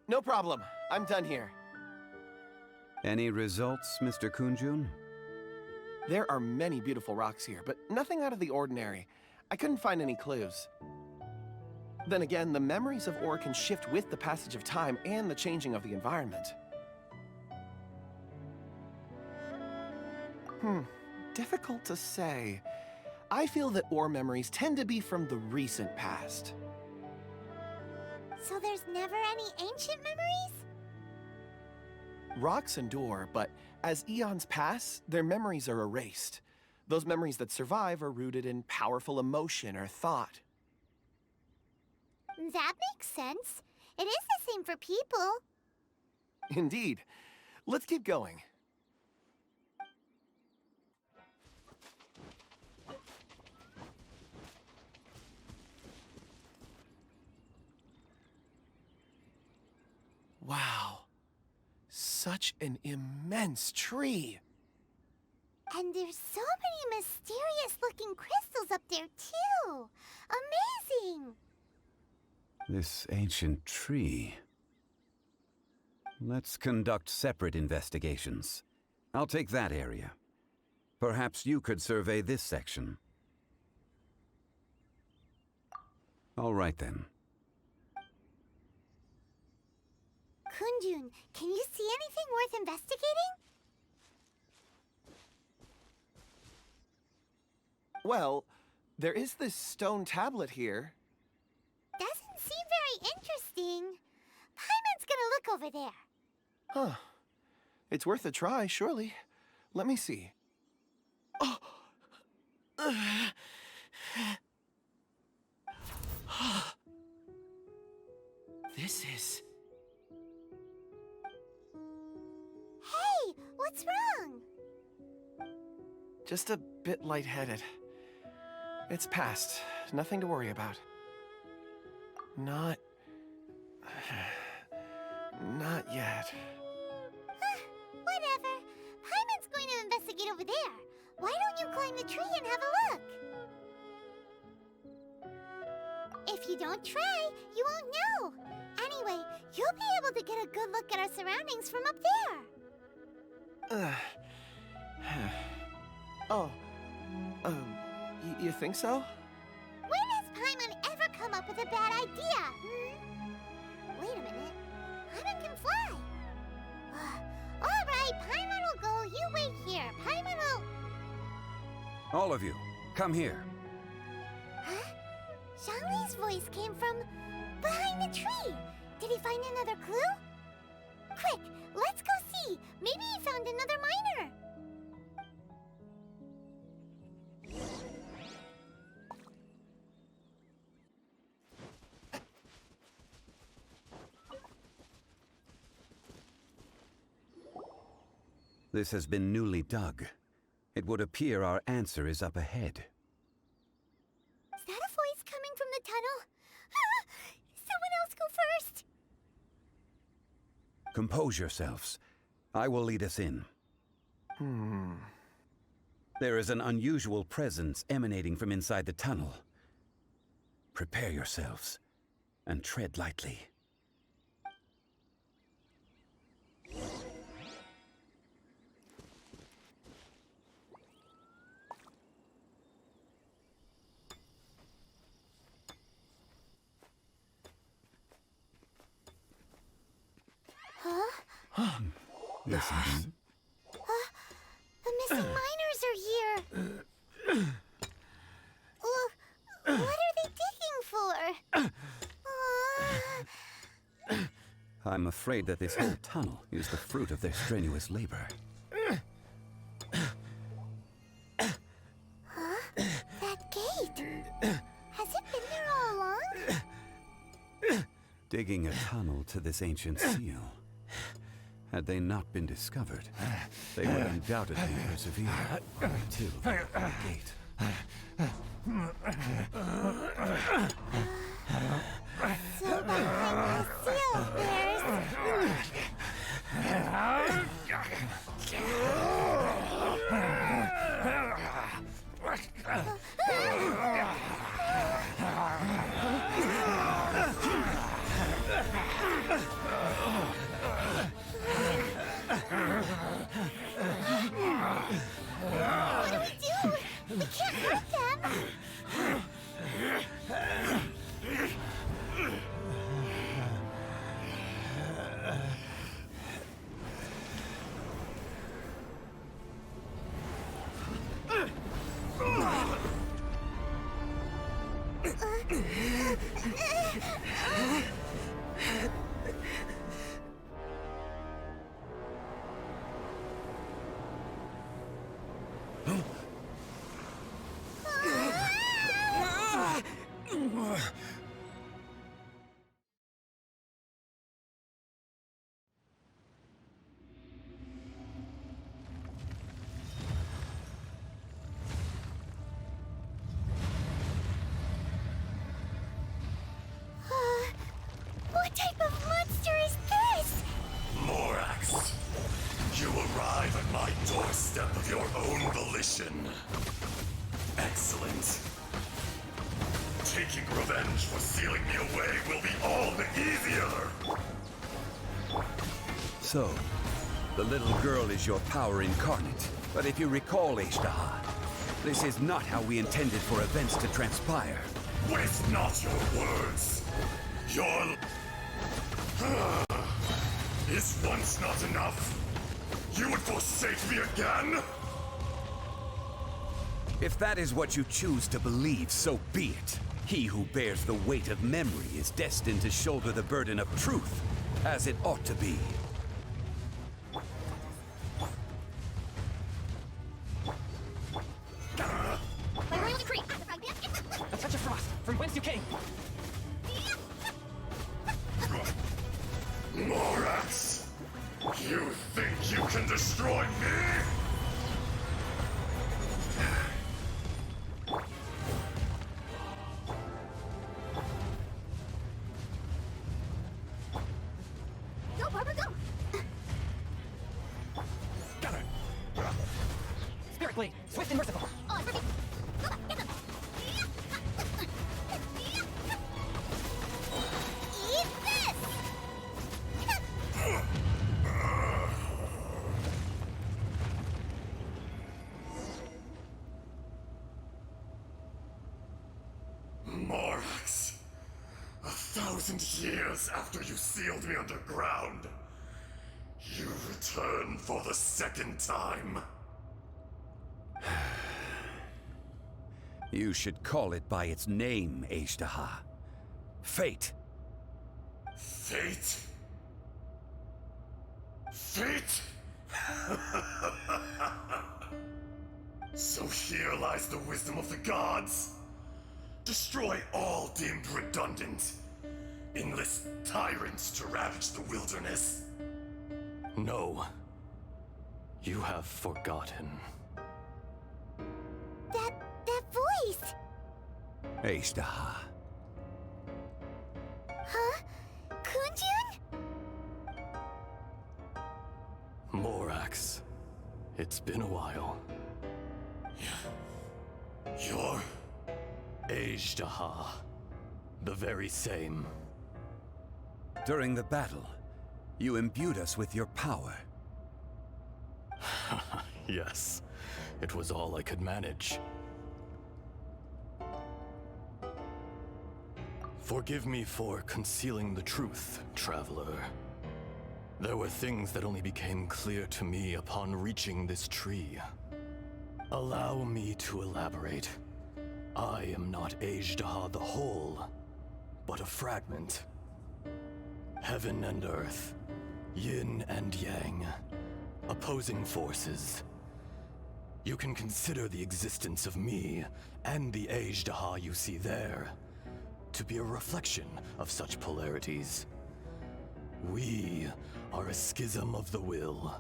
No problem. I'm done here. Any results, Mr. Kunjun? There are many beautiful rocks here, but nothing out of the ordinary. I couldn't find any clues. Then again, the memories of ore can shift with the passage of time and the changing of the environment. Difficult to say. I feel that ore memories tend to be from the recent past. So there's never any ancient memories? Rocks endure, but as eons pass, their memories are erased. Those memories that survive are rooted in powerful emotion or thought. That makes sense. It is the same for people. Indeed. Let's keep going. Wow. Such an immense tree. And there's so many mysterious-looking crystals up there, too. Amazing! This ancient tree. Let's conduct separate investigations. I'll take that area. Perhaps you could survey this section. All right, then. Kunjun, can you see anything worth investigating? Well, there is this stone tablet here. Doesn't seem very interesting. Paimon's gonna look over there. Huh. It's worth a try, surely. Let me see. Oh! This is... Hey, what's wrong? just a bit lightheaded. It's past. Nothing to worry about. Not yet. Whatever. Paimon's going to investigate over there. Why don't you climb the tree and have a look? If you don't try, you won't know. Anyway, you'll be able to get a good look at our surroundings from up there. You think so? When has Paimon ever come up with a bad idea? Wait a minute. Paimon can fly. All right, Paimon will go. You wait here. Paimon will... All of you, come here. Huh? Zhang Li's voice came from behind the tree. Did he find another clue? Quick, let's go see. Maybe he found another miner. This has been newly dug. It would appear our answer is up ahead. Is that a voice coming from the tunnel? Someone else go first! Compose yourselves. I will lead us in. There is an unusual presence emanating from inside the tunnel. Prepare yourselves and tread lightly. The missing miners are here. What are they digging for? I'm afraid that this whole tunnel is the fruit of their strenuous labor. That gate. Has it been there all along? Digging a tunnel to this ancient seal. Had they not been discovered, they would undoubtedly persevere until the gate. So behind the seal, there's... volition. Excellent. Taking revenge for sealing me away will be all the easier! So, the little girl is your power incarnate. But if you recall, Аждаха, this is not how we intended for events to transpire. Waste not your words! Your... Is once not enough? You would forsake me again? If that is what you choose to believe, so be it. He who bears the weight of memory is destined to shoulder the burden of truth, as it ought to be. A touch of frost, from whence you came. Morax! You think you can destroy me? Go, Barbara, go! Spirit Blade, swift and merciful. Oh, it's perfect. Go on, get them! Eat this! Morax, 1,000 years after you sealed me underground, you return for the second time. You should call it by its name, Аждаха. Fate. Fate? Fate? So here lies the wisdom of the gods. Destroy all deemed redundant. Enlist tyrants to ravage the wilderness. No. You have forgotten. That voice! Аждаha. Huh? Kunjun? Morax. It's been a while. You're... Аждаha. The very same. During the battle, you imbued us with your power. Yes. It was all I could manage. Forgive me for concealing the truth, traveler. There were things that only became clear to me upon reaching this tree. Allow me to elaborate. I am not Аждаha the whole, but a fragment. Heaven and earth, yin and yang, opposing forces. You can consider the existence of me and the Аждаha you see there to be a reflection of such polarities. We are a schism of the will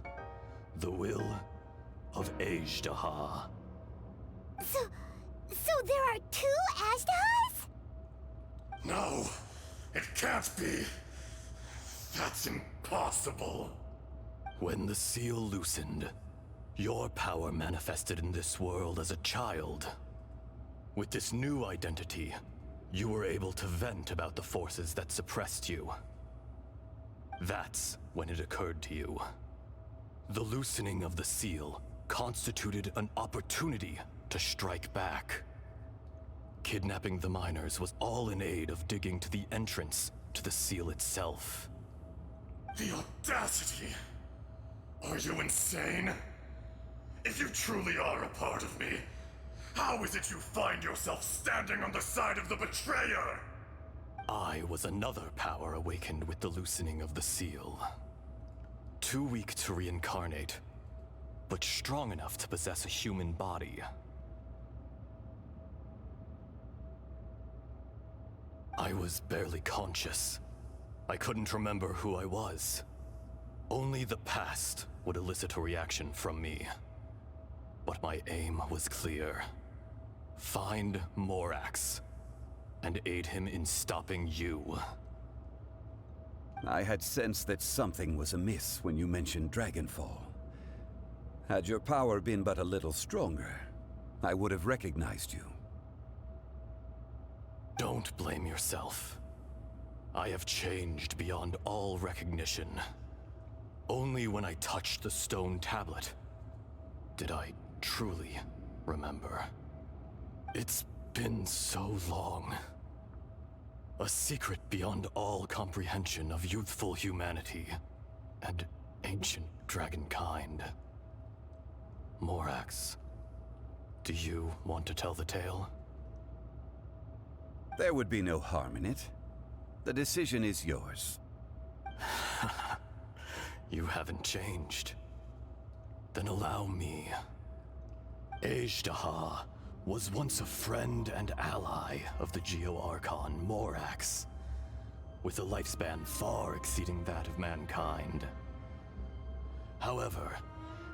of Аждаha. So there are two Ajdahas? No, it can't be. That's impossible. When the seal loosened, your power manifested in this world as a child. With this new identity, you were able to vent about the forces that suppressed you. That's when it occurred to you. The loosening of the seal constituted an opportunity to strike back. Kidnapping the miners was all in aid of digging to the entrance to the seal itself. The audacity! Are you insane? If you truly are a part of me, how is it you find yourself standing on the side of the betrayer? I was another power awakened with the loosening of the seal. Too weak to reincarnate, but strong enough to possess a human body. I was barely conscious. I couldn't remember who I was. Only the past would elicit a reaction from me. But my aim was clear. Find Morax, and aid him in stopping you. I had sensed that something was amiss when you mentioned Dragonfall. Had your power been but a little stronger, I would have recognized you. Don't blame yourself. I have changed beyond all recognition. Only when I touched the stone tablet did I truly remember. It's been so long. A secret beyond all comprehension of youthful humanity and ancient dragonkind. Morax, do you want to tell the tale? There would be no harm in it. The decision is yours. You haven't changed. Then allow me. Аждаха was once a friend and ally of the Geo-Archon Morax, with a lifespan far exceeding that of mankind. However,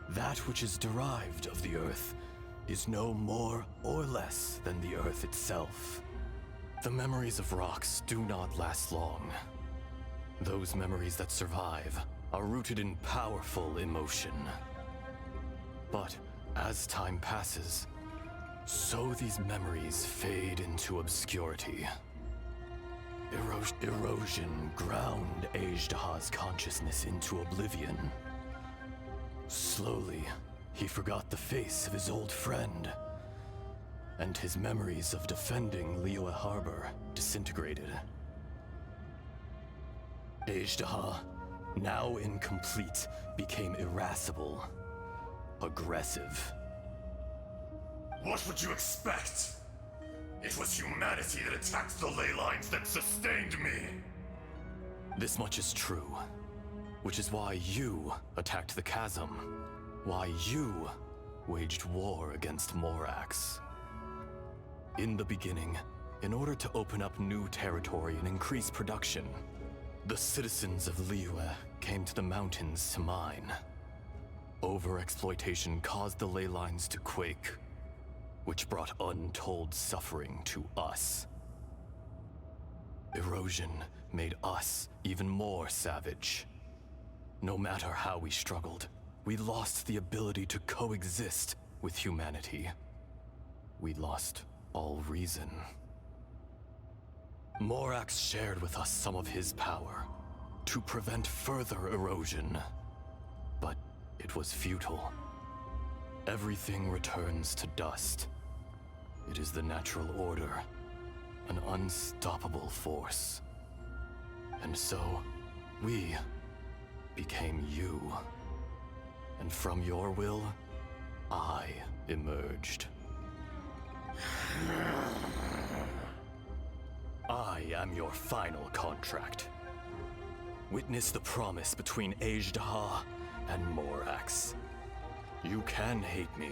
that which is derived of the Earth is no more or less than the Earth itself. The memories of rocks do not last long. Those memories that survive are rooted in powerful emotion. But as time passes, so these memories fade into obscurity. Erosion ground Аждаha's consciousness into oblivion. Slowly, he forgot the face of his old friend, and his memories of defending Liyue Harbor disintegrated. Аждаha, now incomplete, became irascible, aggressive. What would you expect? It was humanity that attacked the ley lines that sustained me. This much is true, which is why you attacked the chasm, why you waged war against Morax. In the beginning, in order to open up new territory and increase production, the citizens of Liyue came to the mountains to mine. Overexploitation caused the ley lines to quake, which brought untold suffering to us. Erosion made us even more savage. No matter how we struggled, we lost the ability to coexist with humanity. We lost all reason. Morax shared with us some of his power to prevent further erosion, but it was futile. Everything returns to dust. It is the natural order, an unstoppable force. And so, we became you. And from your will, I emerged. I am your final contract. Witness the promise between Аждаha and Morax. You can hate me,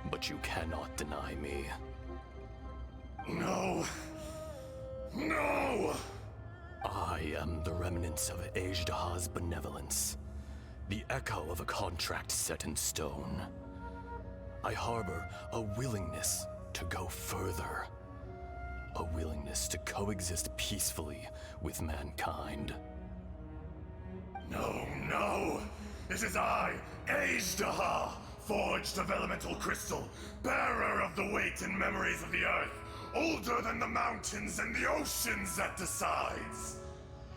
but you cannot deny me. No. No! I am the remnants of Аждаha's benevolence, the echo of a contract set in stone. I harbor a willingness to go further, a willingness to coexist peacefully with mankind. No, no! It is I, Аждаha, forged of elemental crystal, bearer of the weight and memories of the earth, older than the mountains and the oceans that decides.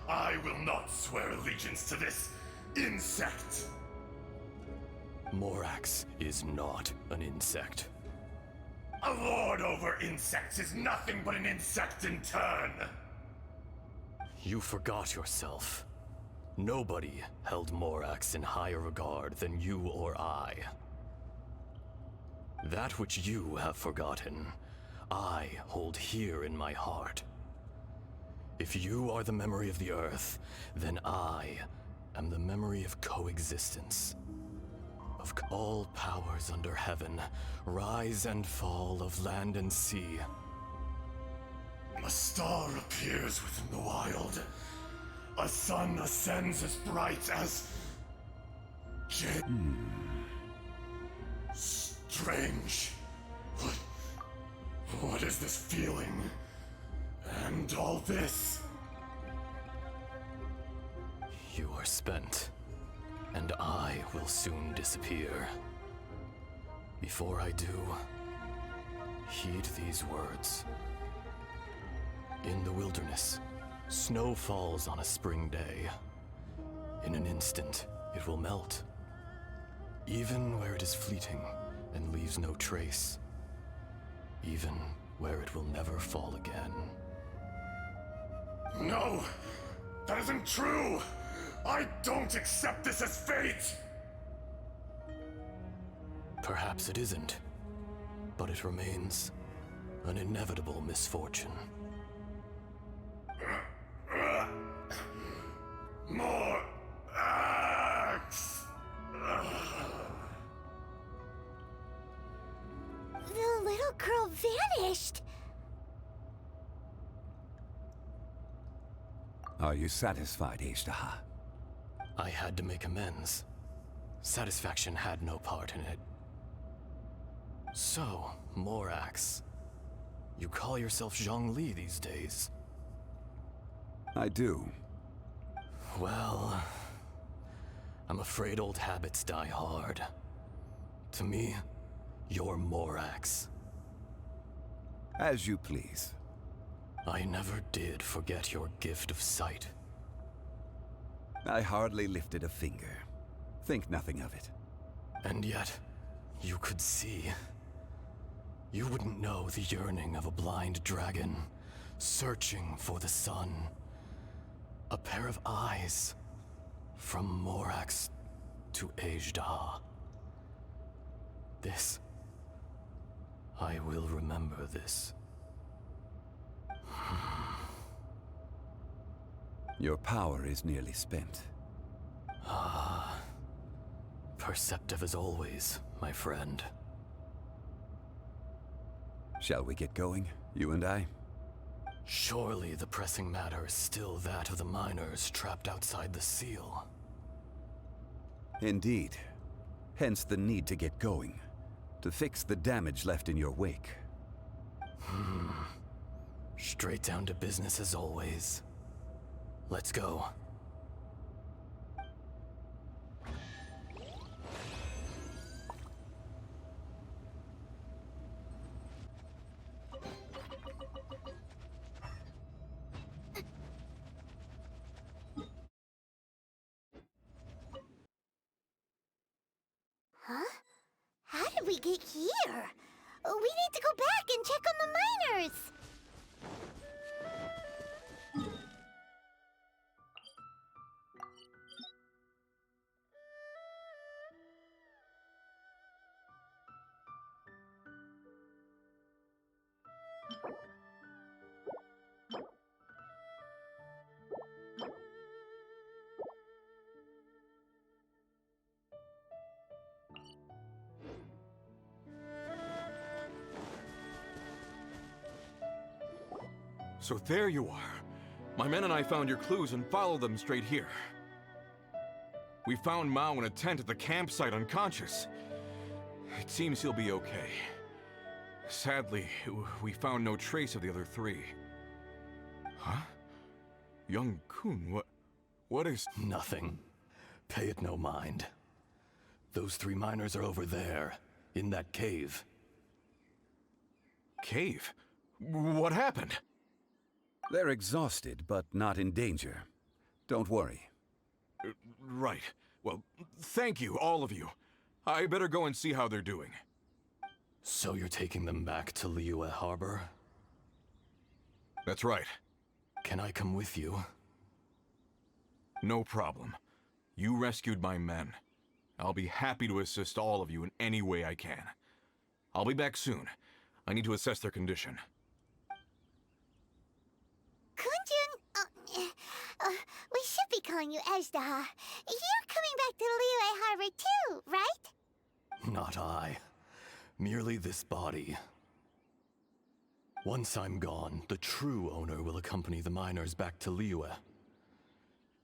I will not swear allegiance to this insect. Morax is not an insect. A lord over insects is nothing but an insect in turn. You forgot yourself. Nobody held Morax in higher regard than you or I. That which you have forgotten, I hold here in my heart. If you are the memory of the earth, then I am the memory of coexistence. Of all powers under heaven, rise and fall of land and sea. A star appears within the wild. A sun ascends as bright as... Strange. What is this feeling? And all this? You are spent. and I will soon disappear. Before I do, heed these words. In the wilderness, snow falls on a spring day. In an instant, it will melt. Even where it is fleeting and leaves no trace. Even where it will never fall again. No! That isn't true! I don't accept this as fate! Perhaps it isn't, but it remains an inevitable misfortune. More axe! The little girl vanished. Are you satisfied, Аждаха? I had to make amends. Satisfaction had no part in it. So, Morax, you call yourself Chjun Li these days? I do. Well, I'm afraid old habits die hard. To me, you're Morax. As you please. I never did forget your gift of sight. I hardly lifted a finger. Think nothing of it. And yet, you could see. You wouldn't know the yearning of a blind dragon, searching for the sun. A pair of eyes, from Morax to Ajdaha. This, I will remember this. Your power is nearly spent. Perceptive as always, my friend. Shall we get going, you and I? Surely the pressing matter is still that of the miners trapped outside the seal. Indeed. Hence the need to get going. To fix the damage left in your wake. Straight down to business as always. Let's go. Huh? How did we get here? We need to go back and check on the miners. So there you are. My men and I found your clues and followed them straight here. We found Mao in a tent at the campsite unconscious. It seems he'll be okay. Sadly, we found no trace of the other three. Huh? Young Kun, what is... Nothing. Pay it no mind. Those three miners are over there, in that cave. Cave? What happened? They're exhausted, but not in danger. Don't worry. Right. Well, thank you, all of you. I better go and see how they're doing. So you're taking them back to Liyue Harbor? That's right. Can I come with you? No problem. You rescued my men. I'll be happy to assist all of you in any way I can. I'll be back soon. I need to assess their condition. Kunjun, we should be calling you Аждаха. You're coming back to Liyue Harbor too, right? Not I. Merely this body. Once I'm gone, the true owner will accompany the miners back to Liyue.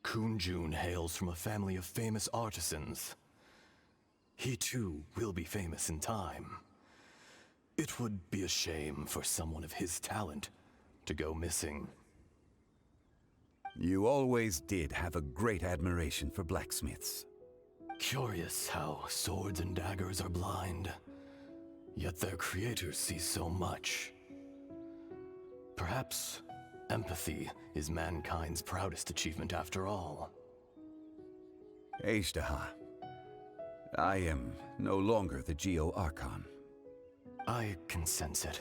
Kunjun hails from a family of famous artisans. He too will be famous in time. It would be a shame for someone of his talent to go missing. You always did have a great admiration for blacksmiths. Curious how swords and daggers are blind, yet their creators see so much. Perhaps empathy is mankind's proudest achievement after all. Аждаха, I am no longer the Geo-Archon. I can sense it.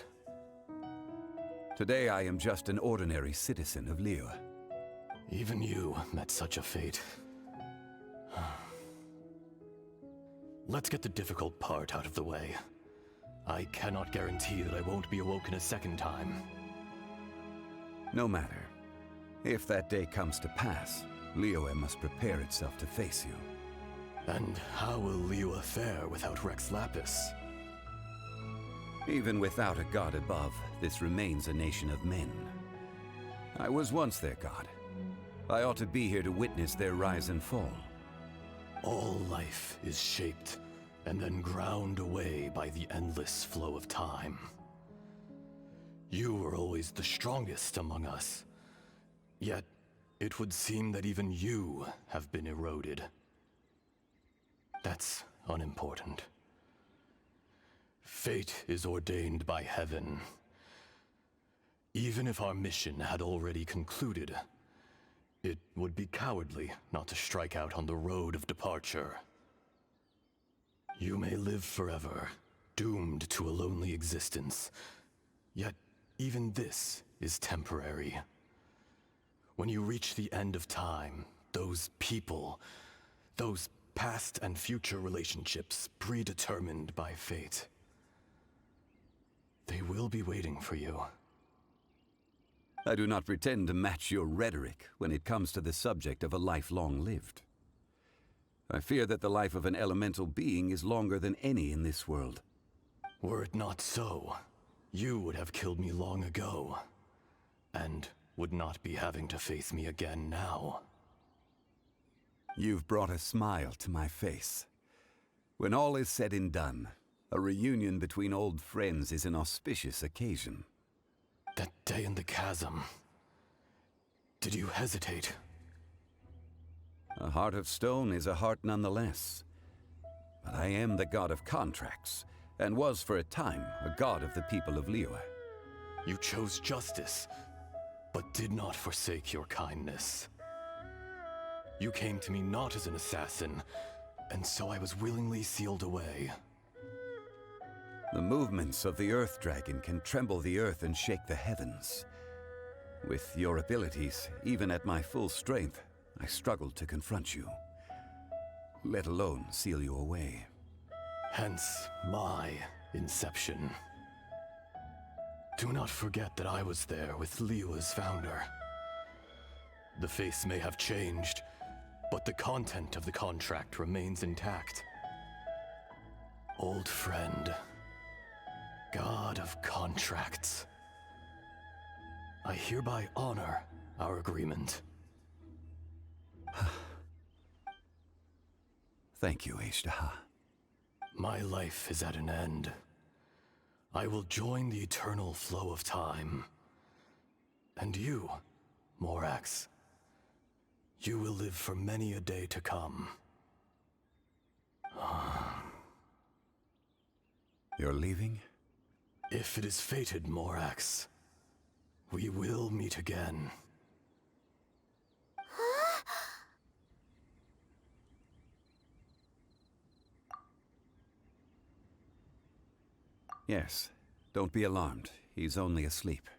Today I am just an ordinary citizen of Liyue. Even you met such a fate. Let's get the difficult part out of the way. I cannot guarantee that I won't be awoken a second time. No matter. If that day comes to pass, Liyue must prepare itself to face you. And how will Liyue fare without Rex Lapis? Even without a god above, this remains a nation of men. I was once their god. I ought to be here to witness their rise and fall. All life is shaped and then ground away by the endless flow of time. You were always the strongest among us. Yet, it would seem that even you have been eroded. That's unimportant. Fate is ordained by heaven. Even if our mission had already concluded, it would be cowardly not to strike out on the road of departure. You may live forever, doomed to a lonely existence. Yet, even this is temporary. When you reach the end of time, those people, those past and future relationships predetermined by fate, they will be waiting for you. I do not pretend to match your rhetoric when it comes to the subject of a life long lived. I fear that the life of an elemental being is longer than any in this world. Were it not so, you would have killed me long ago, and would not be having to face me again now. You've brought a smile to my face. When all is said and done, a reunion between old friends is an auspicious occasion. That day in the chasm, did you hesitate? A heart of stone is a heart nonetheless. But I am the god of contracts, and was for a time a god of the people of Liyue. You chose justice, but did not forsake your kindness. You came to me not as an assassin, and so I was willingly sealed away. The movements of the Earth Dragon can tremble the earth and shake the heavens. With your abilities, even at my full strength, I struggled to confront you, let alone seal you away. Hence my inception. Do not forget that I was there with Liyue's founder. The face may have changed, but the content of the contract remains intact. Old friend, god of contracts, I hereby honor our agreement. Thank you, Аждаха. My life is at an end. I will join the eternal flow of time. And you, Morax, you will live for many a day to come. You're leaving? If it is fated, Morax, we will meet again. Yes. Don't be alarmed. He's only asleep.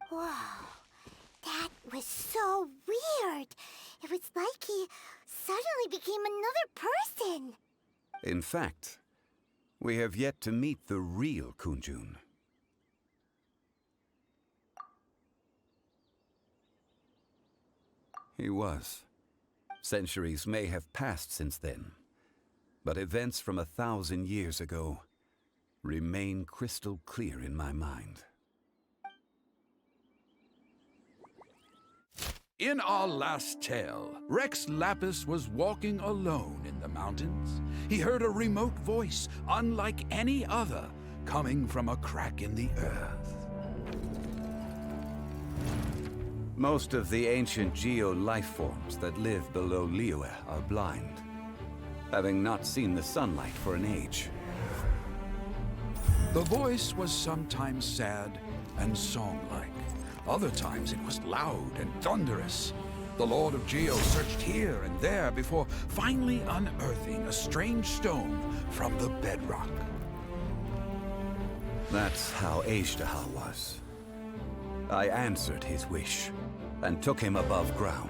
Whoa, that was so weird. It was like he suddenly became another person. In fact, we have yet to meet the real Kunjun. He was. Centuries may have passed since then, but events from 1,000 years ago remain crystal clear in my mind. In our last tale, Rex Lapis was walking alone in the mountains. He heard a remote voice, unlike any other, coming from a crack in the earth. Most of the ancient geo life forms that live below Liyue are blind. having not seen the sunlight for an age. The voice was sometimes sad and song-like. Other times it was loud and thunderous. The Lord of Geo searched here and there before finally unearthing a strange stone from the bedrock. That's how Аждаха was. I answered his wish and took him above ground.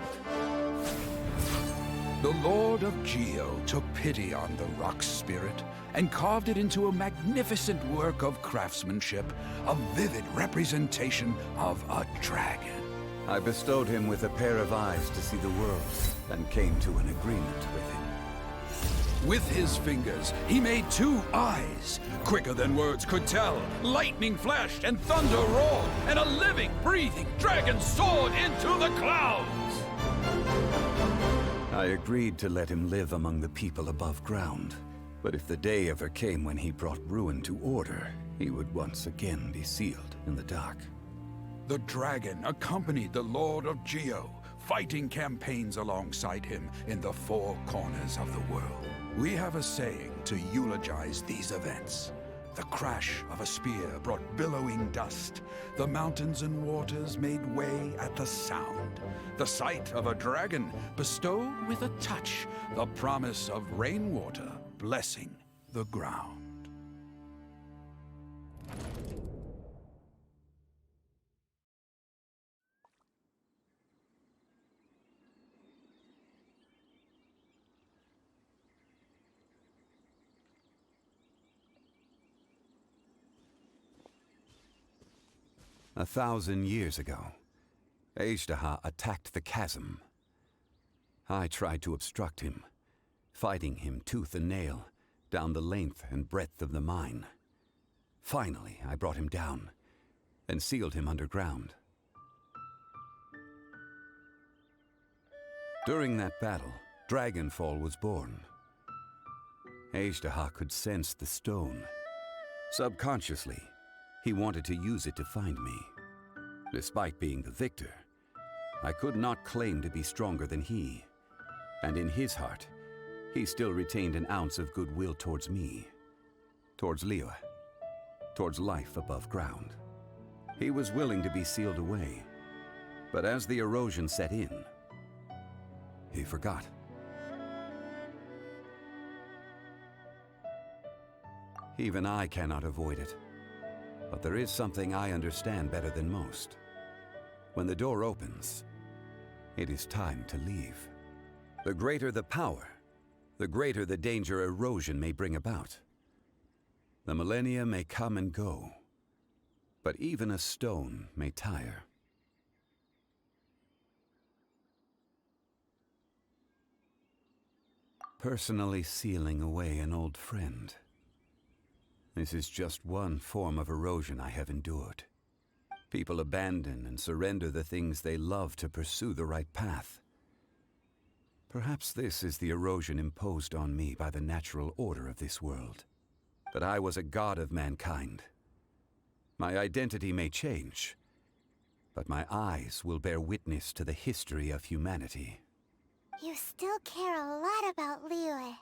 The Lord of Geo took pity on the rock spirit and carved it into a magnificent work of craftsmanship, a vivid representation of a dragon. I bestowed him with a pair of eyes to see the world and came to an agreement with him. With his fingers, he made 2 eyes. Quicker than words could tell, lightning flashed and thunder roared, and a living, breathing dragon soared into the clouds. I agreed to let him live among the people above ground. But if the day ever came when he brought ruin to order, he would once again be sealed in the dark. The dragon accompanied the Lord of Geo, fighting campaigns alongside him in the 4 corners of the world. We have a saying to eulogize these events. The crash of a spear brought billowing dust. The mountains and waters made way at the sound. The sight of a dragon bestowed with a touch the promise of rainwater blessing the ground. A 1,000 years ago, Аждаха attacked the chasm. I tried to obstruct him, fighting him tooth and nail down the length and breadth of the mine. Finally, I brought him down and sealed him underground. During that battle, Dragonfall was born. Аждаха could sense the stone. Subconsciously, he wanted to use it to find me. Despite being the victor, I could not claim to be stronger than he. And in his heart, he still retained an ounce of goodwill towards me, towards Liyue, towards life above ground. He was willing to be sealed away, but as the erosion set in, he forgot. Even I cannot avoid it. But there is something I understand better than most. When the door opens, it is time to leave. The greater the power, the greater the danger erosion may bring about. The millennia may come and go, but even a stone may tire. Personally sealing away an old friend. This is just one form of erosion I have endured. People abandon and surrender the things they love to pursue the right path. Perhaps this is the erosion imposed on me by the natural order of this world. That I was a god of mankind. My identity may change, but my eyes will bear witness to the history of humanity. You still care a lot about Liyue.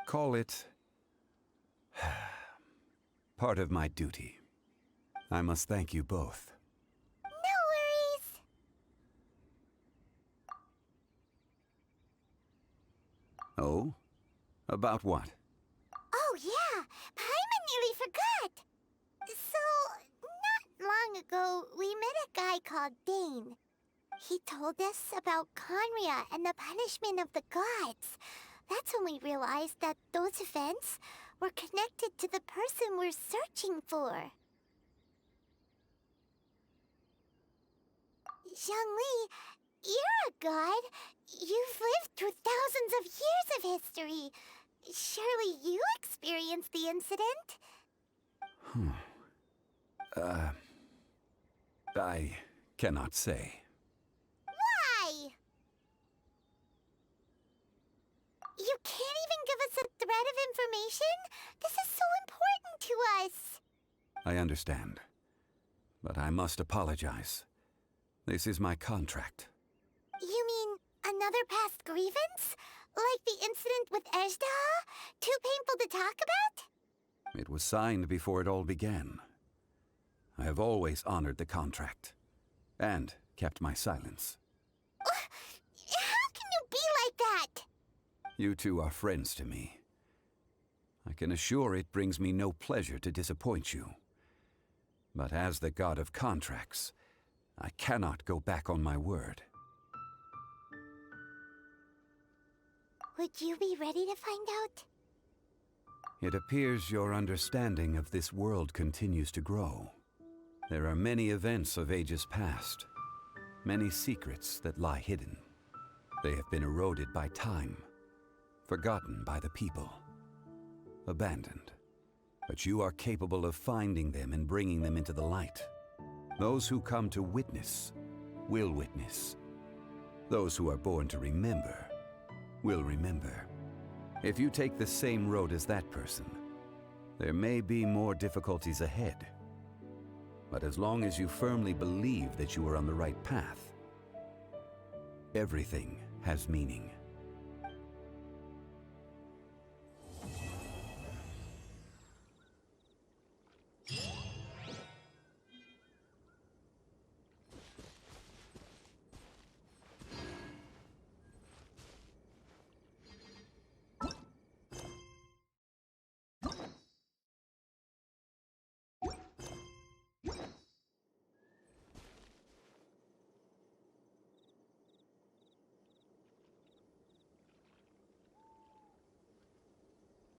Call it part of my duty. I must thank you both. No worries. Oh? About what? Oh yeah, Paimon nearly forgot. So, not long ago, we met a guy called Dane. He told us about Conria and the punishment of the gods. That's when we realized that those events were connected to the person we're searching for. Chžun Li, you're a god. You've lived through thousands of years of history. Surely you experienced the incident? I cannot say. Why? You can't even give us a thread of information? This is so important to us. I understand. But I must apologize. This is my contract. You mean Another past grievance? Like the incident with Ajdaha? Too painful to talk about? It was signed before it all began. I have always honored the contract. And kept my silence. How can you be like that? You two are friends to me. I can assure it brings me no pleasure to disappoint you. But as the god of contracts, I cannot go back on my word. Would you be ready to find out? It appears your understanding of this world continues to grow. There are many events of ages past, many secrets that lie hidden. They have been eroded by time, forgotten by the people, abandoned. But you are capable of finding them and bringing them into the light. Those who come to witness will witness. Those who are born to remember will remember. If you take the same road as that person, there may be more difficulties ahead. But as long as you firmly believe that you are on the right path, everything has meaning.